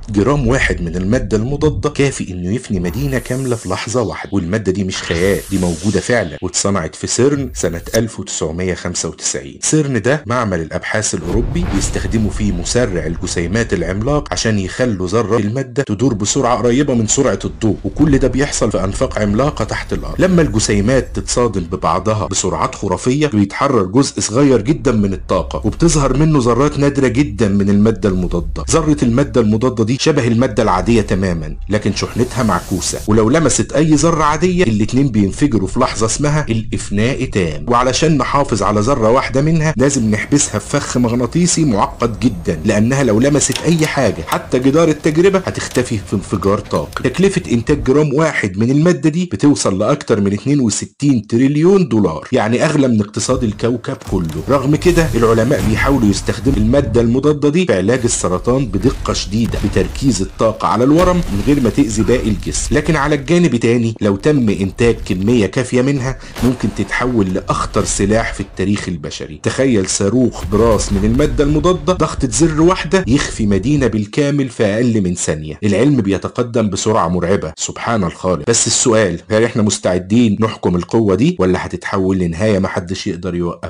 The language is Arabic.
جرام واحد من المادة المضادة كافي انه يفني مدينة كاملة في لحظة واحدة، والمادة دي مش خيال، دي موجودة فعلا واتصنعت في سيرن سنة 1995. سيرن ده معمل الابحاث الاوروبي بيستخدموا فيه مسرع الجسيمات العملاق عشان يخلوا ذرة المادة تدور بسرعة قريبة من سرعة الضوء، وكل ده بيحصل في انفاق عملاقة تحت الارض. لما الجسيمات تتصادم ببعضها بسرعات خرافية بيتحرر جزء صغير جدا من الطاقة وبتظهر منه ذرات نادرة جدا من المادة المضادة. ذرة المادة المضادة دي شبه المادة العادية تماما، لكن شحنتها معكوسة، ولو لمست اي ذرة عادية الاتنين بينفجروا في لحظة اسمها الافناء تام. وعلشان نحافظ على ذرة واحدة منها لازم نحبسها في فخ مغناطيسي معقد جدا، لانها لو لمست اي حاجة حتى جدار التجربة هتختفي في انفجار طاقي. تكلفة انتاج جرام واحد من المادة دي بتوصل لاكتر من 62 تريليون دولار، يعني اغلى من اقتصاد الكوكب كله. رغم كده العلماء بيحاولوا يستخدموا المادة المضادة دي في علاج السرطان بدقة شديدة بتركيز الطاقة على الورم من غير ما تأذي باقي الجسم. لكن على الجانب التاني لو تم انتاج كمية كافية منها ممكن تتحول لاخطر سلاح في التاريخ البشري. تخيل صاروخ براس من المادة المضادة ضغطة زر واحدة يخفي مدينة بالكامل في اقل من ثانية. العلم بيتقدم بسرعة مرعبة، سبحان الخالق. بس السؤال، هل احنا مستعدين نحكم القوة دي ولا هتتحول لنهاية محدش يقدر يوقف؟